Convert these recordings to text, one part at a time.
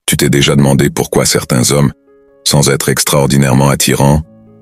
Tu t'es déjà demandé pourquoi certains hommes, sans être extraordinairement attirants,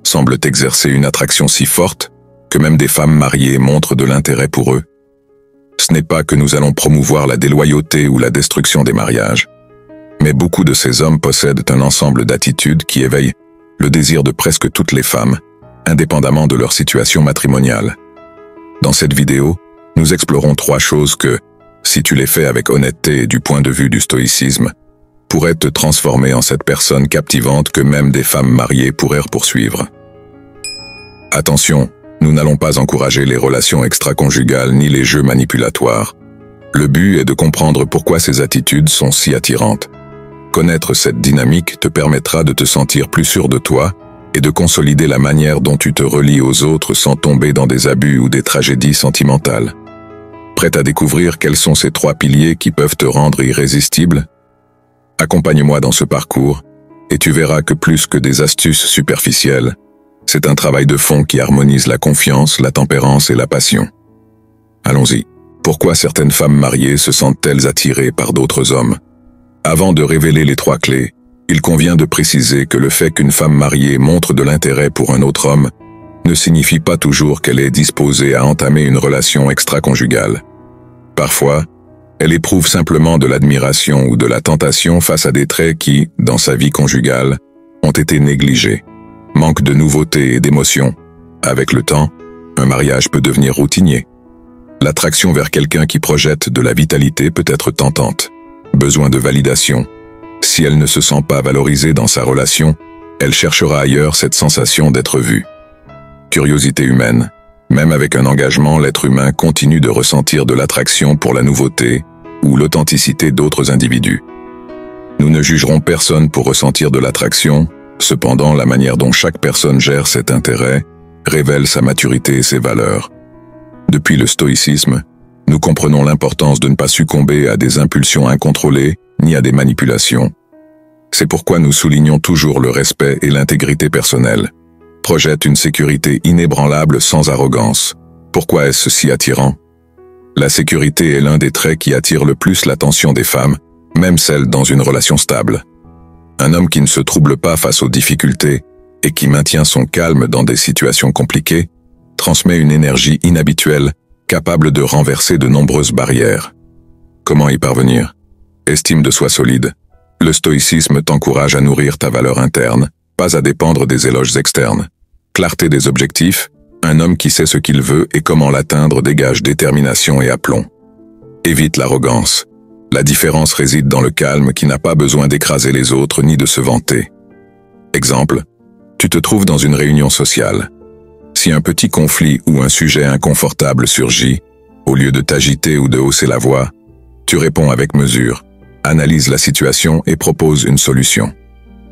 semblent exercer une attraction si forte que même des femmes mariées montrent de l'intérêt pour eux? Ce n'est pas que nous allons promouvoir la déloyauté ou la destruction des mariages, mais beaucoup de ces hommes possèdent un ensemble d'attitudes qui éveillent le désir de presque toutes les femmes, indépendamment de leur situation matrimoniale. Dans cette vidéo, nous explorons 3 choses que, si tu les fais avec honnêteté et du point de vue du stoïcisme, pourraient te transformer en cette personne captivante que même des femmes mariées pourraient poursuivre. Attention, nous n'allons pas encourager les relations extra-conjugales ni les jeux manipulatoires. Le but est de comprendre pourquoi ces attitudes sont si attirantes. Connaître cette dynamique te permettra de te sentir plus sûr de toi et de consolider la manière dont tu te relies aux autres sans tomber dans des abus ou des tragédies sentimentales. Prêt à découvrir quels sont ces 3 piliers qui peuvent te rendre irrésistible? Accompagne-moi dans ce parcours et tu verras que plus que des astuces superficielles, c'est un travail de fond qui harmonise la confiance, la tempérance et la passion. Allons-y. Pourquoi certaines femmes mariées se sentent-elles attirées par d'autres hommes? Avant de révéler les 3 clés, il convient de préciser que le fait qu'une femme mariée montre de l'intérêt pour un autre homme ne signifie pas toujours qu'elle est disposée à entamer une relation extra-conjugale. Parfois, elle éprouve simplement de l'admiration ou de la tentation face à des traits qui, dans sa vie conjugale, ont été négligés. Manque de nouveauté et d'émotion. Avec le temps, un mariage peut devenir routinier. L'attraction vers quelqu'un qui projette de la vitalité peut être tentante. Besoin de validation. Si elle ne se sent pas valorisée dans sa relation, elle cherchera ailleurs cette sensation d'être vue. Curiosité humaine. Même avec un engagement, l'être humain continue de ressentir de l'attraction pour la nouveauté ou l'authenticité d'autres individus. Nous ne jugerons personne pour ressentir de l'attraction, cependant la manière dont chaque personne gère cet intérêt révèle sa maturité et ses valeurs. Depuis le stoïcisme, nous comprenons l'importance de ne pas succomber à des impulsions incontrôlées ni à des manipulations. C'est pourquoi nous soulignons toujours le respect et l'intégrité personnelle. Projette une sécurité inébranlable sans arrogance. Pourquoi est-ce si attirant? La sécurité est l'un des traits qui attire le plus l'attention des femmes, même celles dans une relation stable. Un homme qui ne se trouble pas face aux difficultés et qui maintient son calme dans des situations compliquées transmet une énergie inhabituelle, capable de renverser de nombreuses barrières. Comment y parvenir? Estime de soi solide. Le stoïcisme t'encourage à nourrir ta valeur interne, pas à dépendre des éloges externes. Clarté des objectifs, un homme qui sait ce qu'il veut et comment l'atteindre dégage détermination et aplomb. Évite l'arrogance. La différence réside dans le calme qui n'a pas besoin d'écraser les autres ni de se vanter. Exemple, tu te trouves dans une réunion sociale. Si un petit conflit ou un sujet inconfortable surgit, au lieu de t'agiter ou de hausser la voix, tu réponds avec mesure, analyse la situation et propose une solution.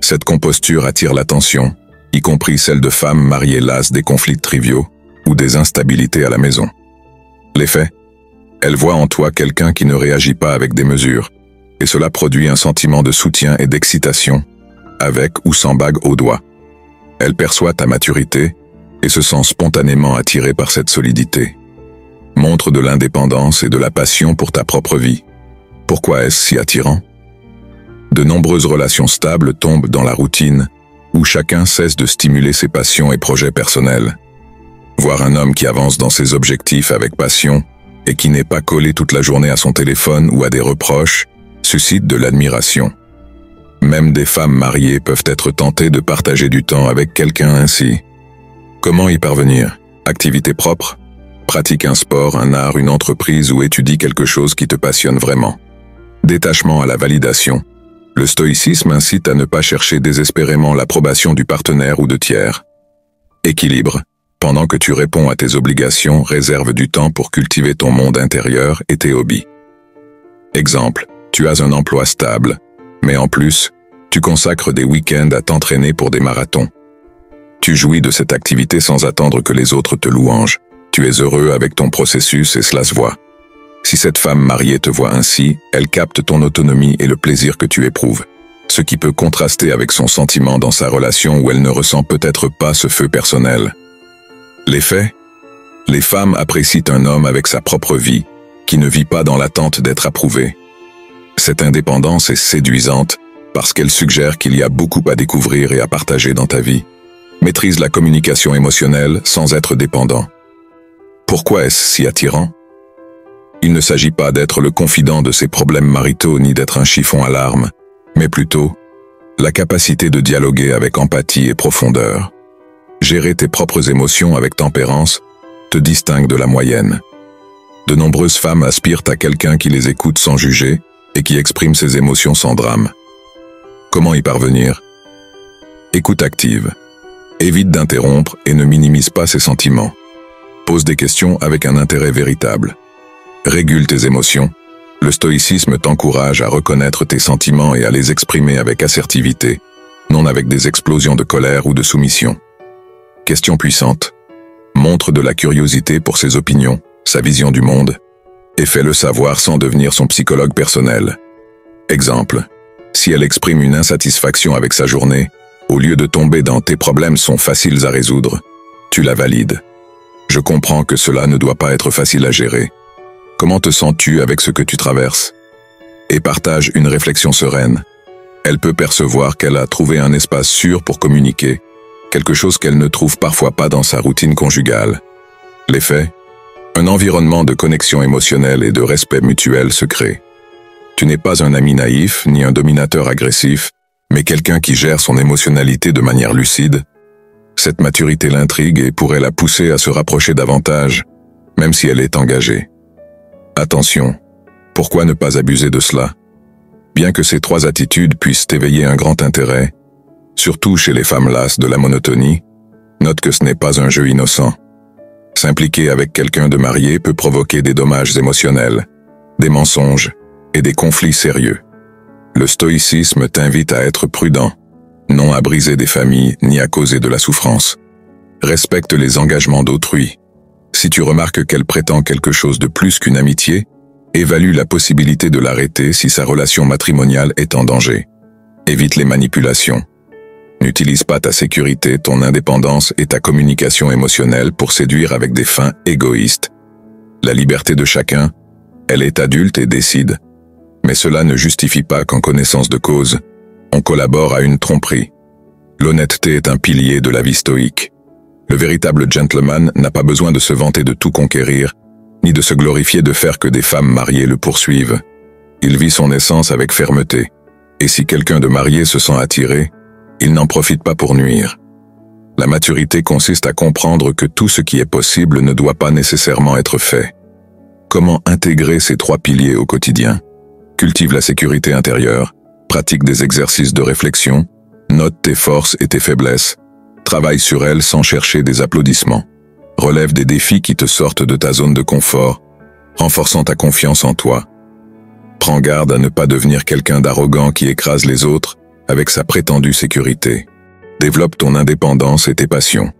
Cette composture attire l'attention, y compris celle de femmes mariées lasses des conflits triviaux ou des instabilités à la maison. L'effet? Elle voit en toi quelqu'un qui ne réagit pas avec des mesures, et cela produit un sentiment de soutien et d'excitation, avec ou sans bague au doigt. Elle perçoit ta maturité et se sent spontanément attirée par cette solidité. Montre de l'indépendance et de la passion pour ta propre vie. Pourquoi est-ce si attirant? De nombreuses relations stables tombent dans la routine, où chacun cesse de stimuler ses passions et projets personnels. Voir un homme qui avance dans ses objectifs avec passion et qui n'est pas collé toute la journée à son téléphone ou à des reproches suscite de l'admiration. Même des femmes mariées peuvent être tentées de partager du temps avec quelqu'un ainsi. Comment y parvenir? Activité propre? Pratique un sport, un art, une entreprise ou étudie quelque chose qui te passionne vraiment. Détachement à la validation. Le stoïcisme incite à ne pas chercher désespérément l'approbation du partenaire ou de tiers. Équilibre. Pendant que tu réponds à tes obligations, réserve du temps pour cultiver ton monde intérieur et tes hobbies. Exemple, tu as un emploi stable, mais en plus, tu consacres des week-ends à t'entraîner pour des marathons. Tu jouis de cette activité sans attendre que les autres te louangent. Tu es heureux avec ton processus et cela se voit. Si cette femme mariée te voit ainsi, elle capte ton autonomie et le plaisir que tu éprouves, ce qui peut contraster avec son sentiment dans sa relation où elle ne ressent peut-être pas ce feu personnel. L'effet? Les femmes apprécient un homme avec sa propre vie, qui ne vit pas dans l'attente d'être approuvé. Cette indépendance est séduisante parce qu'elle suggère qu'il y a beaucoup à découvrir et à partager dans ta vie. Maîtrise la communication émotionnelle sans être dépendant. Pourquoi est-ce si attirant? Il ne s'agit pas d'être le confident de ses problèmes maritaux ni d'être un chiffon à larmes, mais plutôt la capacité de dialoguer avec empathie et profondeur. Gérer tes propres émotions avec tempérance te distingue de la moyenne. De nombreuses femmes aspirent à quelqu'un qui les écoute sans juger et qui exprime ses émotions sans drame. Comment y parvenir? Écoute active. Évite d'interrompre et ne minimise pas ses sentiments. Pose des questions avec un intérêt véritable. Régule tes émotions. Le stoïcisme t'encourage à reconnaître tes sentiments et à les exprimer avec assertivité, non avec des explosions de colère ou de soumission. Question puissante. Montre de la curiosité pour ses opinions, sa vision du monde, et fais-le savoir sans devenir son psychologue personnel. Exemple. Si elle exprime une insatisfaction avec sa journée, au lieu de tomber dans « tes problèmes sont faciles à résoudre », tu la valides. Je comprends que cela ne doit pas être facile à gérer. Comment te sens-tu avec ce que tu traverses? Et partage une réflexion sereine. Elle peut percevoir qu'elle a trouvé un espace sûr pour communiquer, quelque chose qu'elle ne trouve parfois pas dans sa routine conjugale. L'effet? Un environnement de connexion émotionnelle et de respect mutuel se crée. Tu n'es pas un ami naïf ni un dominateur agressif, mais quelqu'un qui gère son émotionnalité de manière lucide. Cette maturité l'intrigue et pourrait la pousser à se rapprocher davantage, même si elle est engagée. Attention, pourquoi ne pas abuser de cela? Bien que ces trois attitudes puissent éveiller un grand intérêt, surtout chez les femmes lasses de la monotonie, note que ce n'est pas un jeu innocent. S'impliquer avec quelqu'un de marié peut provoquer des dommages émotionnels, des mensonges et des conflits sérieux. Le stoïcisme t'invite à être prudent, non à briser des familles ni à causer de la souffrance. Respecte les engagements d'autrui. Si tu remarques qu'elle prétend quelque chose de plus qu'une amitié, évalue la possibilité de l'arrêter si sa relation matrimoniale est en danger. Évite les manipulations. N'utilise pas ta sécurité, ton indépendance et ta communication émotionnelle pour séduire avec des fins égoïstes. La liberté de chacun, elle est adulte et décide. Mais cela ne justifie pas qu'en connaissance de cause, on collabore à une tromperie. L'honnêteté est un pilier de la vie stoïque. Le véritable gentleman n'a pas besoin de se vanter de tout conquérir, ni de se glorifier de faire que des femmes mariées le poursuivent. Il vit son essence avec fermeté, et si quelqu'un de marié se sent attiré, il n'en profite pas pour nuire. La maturité consiste à comprendre que tout ce qui est possible ne doit pas nécessairement être fait. Comment intégrer ces trois piliers au quotidien? Cultive la sécurité intérieure, pratique des exercices de réflexion, note tes forces et tes faiblesses, travaille sur elles sans chercher des applaudissements, relève des défis qui te sortent de ta zone de confort, renforçant ta confiance en toi. Prends garde à ne pas devenir quelqu'un d'arrogant qui écrase les autres avec sa prétendue sécurité. Développe ton indépendance et tes passions.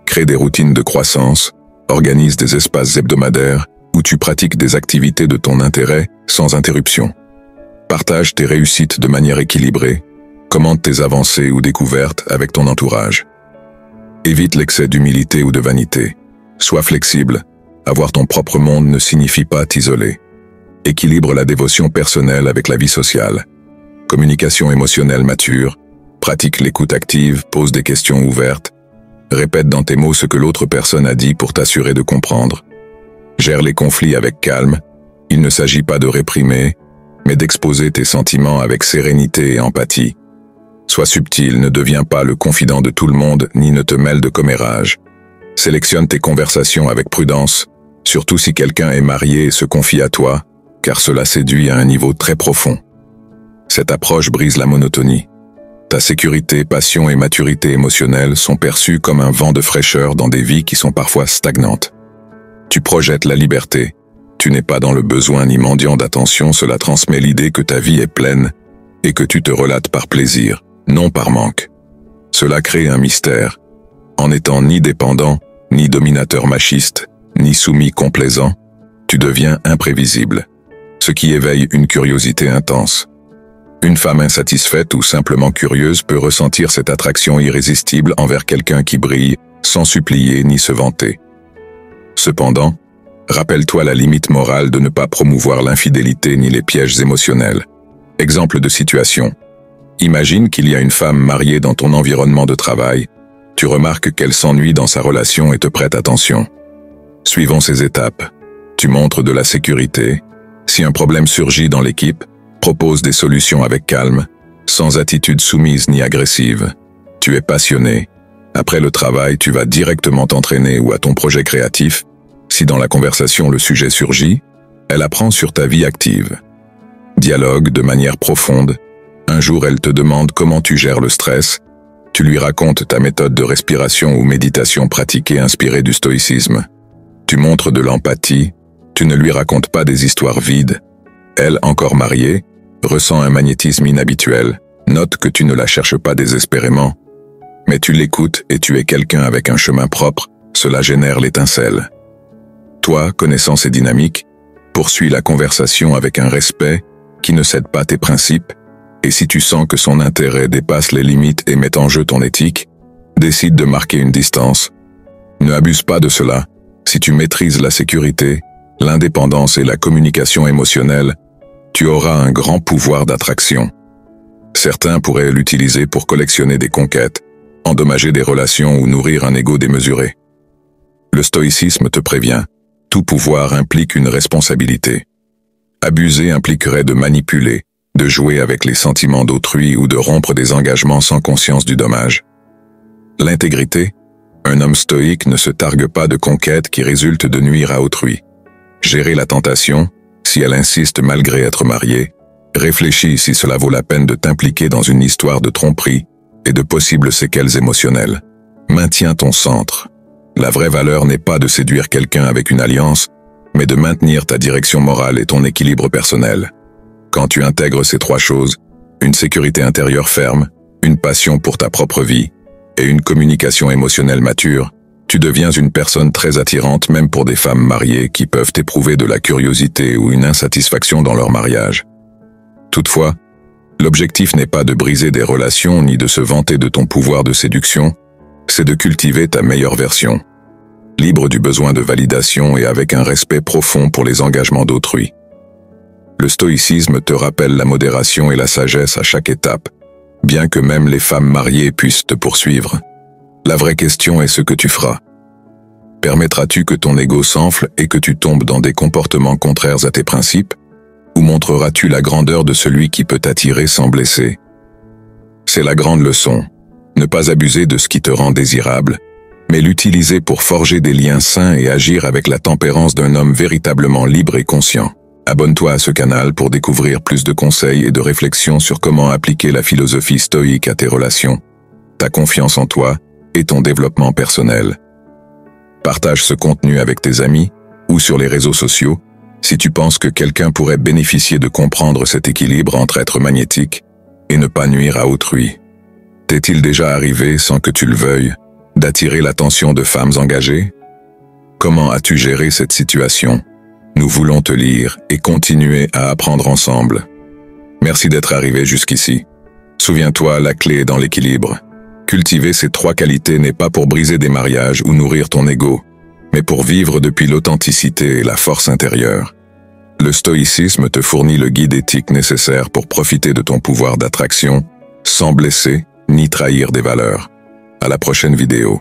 Crée des routines de croissance, organise des espaces hebdomadaires où tu pratiques des activités de ton intérêt sans interruption. Partage tes réussites de manière équilibrée, commente tes avancées ou découvertes avec ton entourage. Évite l'excès d'humilité ou de vanité. Sois flexible, avoir ton propre monde ne signifie pas t'isoler. Équilibre la dévotion personnelle avec la vie sociale. Communication émotionnelle mature, pratique l'écoute active, pose des questions ouvertes, répète dans tes mots ce que l'autre personne a dit pour t'assurer de comprendre. Gère les conflits avec calme, il ne s'agit pas de réprimer, mais d'exposer tes sentiments avec sérénité et empathie. Sois subtil, ne deviens pas le confident de tout le monde, ni ne te mêle de commérages. Sélectionne tes conversations avec prudence, surtout si quelqu'un est marié et se confie à toi, car cela séduit à un niveau très profond. Cette approche brise la monotonie. Ta sécurité, passion et maturité émotionnelle sont perçues comme un vent de fraîcheur dans des vies qui sont parfois stagnantes. Tu projettes la liberté. Tu n'es pas dans le besoin ni mendiant d'attention, cela transmet l'idée que ta vie est pleine et que tu te relates par plaisir, non par manque. Cela crée un mystère. En n'étant ni dépendant, ni dominateur machiste, ni soumis complaisant, tu deviens imprévisible, ce qui éveille une curiosité intense. Une femme insatisfaite ou simplement curieuse peut ressentir cette attraction irrésistible envers quelqu'un qui brille, sans supplier ni se vanter. Cependant, rappelle-toi la limite morale de ne pas promouvoir l'infidélité ni les pièges émotionnels. Exemple de situation. Imagine qu'il y a une femme mariée dans ton environnement de travail. Tu remarques qu'elle s'ennuie dans sa relation et te prête attention. Suivons ces étapes. Tu montres de la sécurité. Si un problème surgit dans l'équipe, propose des solutions avec calme, sans attitude soumise ni agressive. Tu es passionné. Après le travail, tu vas directement t'entraîner ou à ton projet créatif. Si dans la conversation le sujet surgit, elle apprend sur ta vie active. Dialogue de manière profonde. Un jour, elle te demande comment tu gères le stress. Tu lui racontes ta méthode de respiration ou méditation pratiquée inspirée du stoïcisme. Tu montres de l'empathie. Tu ne lui racontes pas des histoires vides. Elle, encore mariée, ressent un magnétisme inhabituel. Note que tu ne la cherches pas désespérément. Mais tu l'écoutes et tu es quelqu'un avec un chemin propre. Cela génère l'étincelle. Toi, connaissant ces dynamiques, poursuis la conversation avec un respect qui ne cède pas tes principes. Et si tu sens que son intérêt dépasse les limites et met en jeu ton éthique, décide de marquer une distance. Ne abuse pas de cela. Si tu maîtrises la sécurité, l'indépendance et la communication émotionnelle, tu auras un grand pouvoir d'attraction. Certains pourraient l'utiliser pour collectionner des conquêtes, endommager des relations ou nourrir un ego démesuré. Le stoïcisme te prévient, tout pouvoir implique une responsabilité. Abuser impliquerait de manipuler, de jouer avec les sentiments d'autrui ou de rompre des engagements sans conscience du dommage. L'intégrité, un homme stoïque ne se targue pas de conquêtes qui résultent de nuire à autrui. Gérer la tentation, si elle insiste malgré être mariée, réfléchis si cela vaut la peine de t'impliquer dans une histoire de tromperie et de possibles séquelles émotionnelles. Maintiens ton centre. La vraie valeur n'est pas de séduire quelqu'un avec une alliance, mais de maintenir ta direction morale et ton équilibre personnel. Quand tu intègres ces trois choses, une sécurité intérieure ferme, une passion pour ta propre vie et une communication émotionnelle mature, tu deviens une personne très attirante même pour des femmes mariées qui peuvent éprouver de la curiosité ou une insatisfaction dans leur mariage. Toutefois, l'objectif n'est pas de briser des relations ni de se vanter de ton pouvoir de séduction, c'est de cultiver ta meilleure version, libre du besoin de validation et avec un respect profond pour les engagements d'autrui. Le stoïcisme te rappelle la modération et la sagesse à chaque étape, bien que même les femmes mariées puissent te poursuivre. La vraie question est ce que tu feras. Permettras-tu que ton ego s'enfle et que tu tombes dans des comportements contraires à tes principes, ou montreras-tu la grandeur de celui qui peut t'attirer sans blesser? C'est la grande leçon. Ne pas abuser de ce qui te rend désirable, mais l'utiliser pour forger des liens sains et agir avec la tempérance d'un homme véritablement libre et conscient. Abonne-toi à ce canal pour découvrir plus de conseils et de réflexions sur comment appliquer la philosophie stoïque à tes relations, ta confiance en toi et ton développement personnel. Partage ce contenu avec tes amis ou sur les réseaux sociaux si tu penses que quelqu'un pourrait bénéficier de comprendre cet équilibre entre être magnétique et ne pas nuire à autrui. T'est-il déjà arrivé, sans que tu le veuilles, d'attirer l'attention de femmes engagées? Comment as-tu géré cette situation? Nous voulons te lire et continuer à apprendre ensemble. Merci d'être arrivé jusqu'ici. Souviens-toi, la clé est dans l'équilibre. Cultiver ces trois qualités n'est pas pour briser des mariages ou nourrir ton ego, mais pour vivre depuis l'authenticité et la force intérieure. Le stoïcisme te fournit le guide éthique nécessaire pour profiter de ton pouvoir d'attraction, sans blesser ni trahir des valeurs. À la prochaine vidéo.